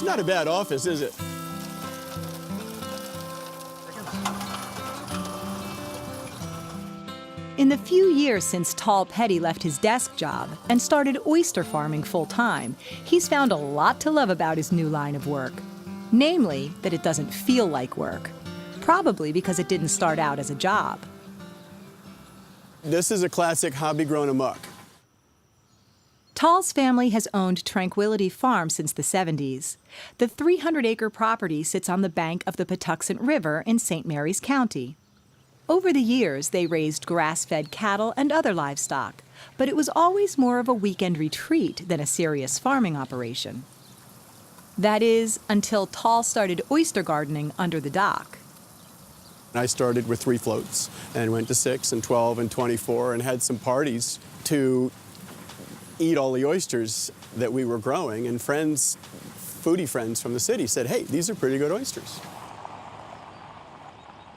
not a bad office, is it? In the few years since Tall Petty left his desk job and started oyster farming full-time, he's found a lot to love about his new line of work. Namely, that it doesn't feel like work. Probably because it didn't start out as a job. This is a classic hobby grown amok. Tall's family has owned Tranquility Farm since the 70s. The 300-acre property sits on the bank of the Patuxent River in St. Mary's County. Over the years, they raised grass-fed cattle and other livestock, but it was always more of a weekend retreat than a serious farming operation. That is, until Tall started oyster gardening under the dock. I started with 3 floats and went to 6 and 12 and 24 and had some parties to eat all the oysters that we were growing, and friends, foodie friends from the city said, hey, these are pretty good oysters.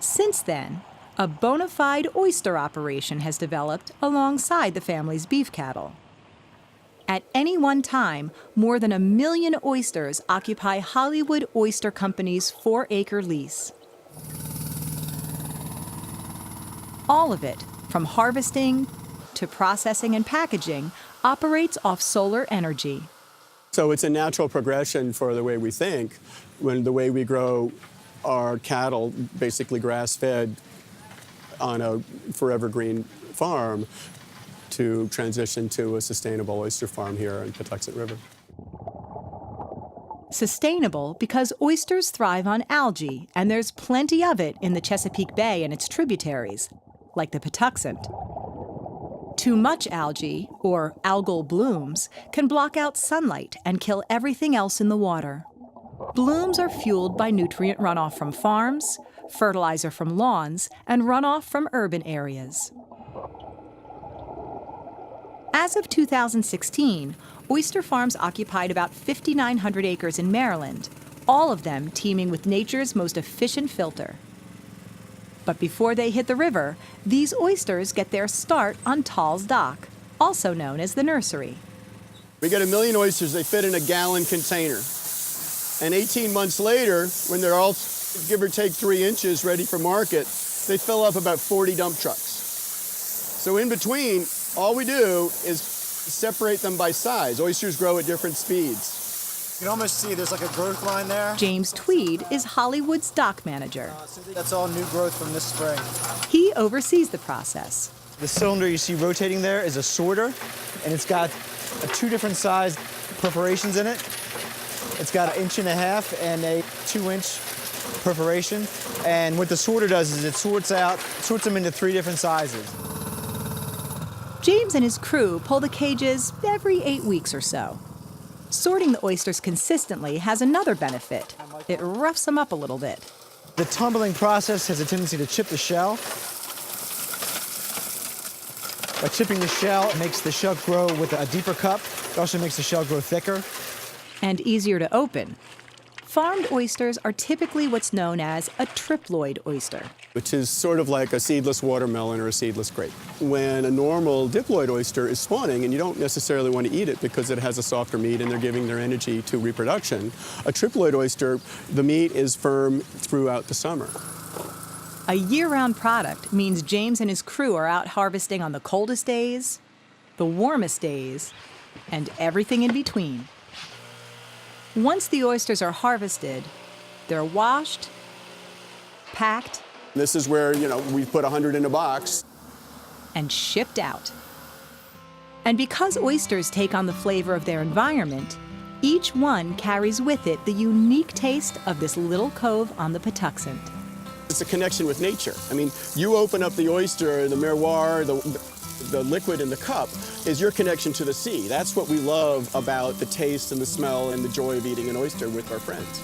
Since then, a bona fide oyster operation has developed alongside the family's beef cattle. At any one time, more than 1 million oysters occupy Hollywood Oyster Company's 4-acre lease. All of it, from harvesting to processing and packaging, operates off solar energy. So it's a natural progression for the way we think, when the way we grow our cattle, basically grass-fed on a forever green farm, to transition to a sustainable oyster farm here in Patuxent River. Sustainable because oysters thrive on algae, and there's plenty of it in the Chesapeake Bay and its tributaries, like the Patuxent. Too much algae, or algal blooms, can block out sunlight and kill everything else in the water. Blooms are fueled by nutrient runoff from farms, fertilizer from lawns, and runoff from urban areas. As of 2016, oyster farms occupied about 5,900 acres in Maryland, all of them teeming with nature's most efficient filter. But before they hit the river, these oysters get their start on Tall's Dock, also known as the nursery. We get 1 million oysters, they fit in a gallon container. And 18 months later, when they're all, give or take 3 inches, ready for market, they fill up about 40 dump trucks. So in between, all we do is separate them by size. Oysters grow at different speeds. You can almost see there's like a growth line there. James Tweed is Hollywood's dock manager. That's all new growth from this spring. He oversees the process. The cylinder you see rotating there is a sorter, and it's got 2 different size perforations in it. It's got 1.5 inch and a 2-inch perforation. And what the sorter does is it sorts them into 3 different sizes. James and his crew pull the cages every 8 weeks or so. Sorting the oysters consistently has another benefit. It roughs them up a little bit. The tumbling process has a tendency to chip the shell. By chipping the shell, it makes the shell grow with a deeper cup. It also makes the shell grow thicker. And easier to open. Farmed oysters are typically what's known as a triploid oyster. Which is sort of like a seedless watermelon or a seedless grape. When a normal diploid oyster is spawning, and you don't necessarily want to eat it because it has a softer meat and they're giving their energy to reproduction, a triploid oyster, the meat is firm throughout the summer. A year-round product means James and his crew are out harvesting on the coldest days, the warmest days, and everything in between. Once the oysters are harvested, they're washed, packed, This is where, we put 100 in a box. and shipped out. And because oysters take on the flavor of their environment, each one carries with it the unique taste of this little cove on the Patuxent. It's a connection with nature. I mean, you open up the oyster, the miroir, the liquid in the cup is your connection to the sea. That's what we love about the taste and the smell and the joy of eating an oyster with our friends.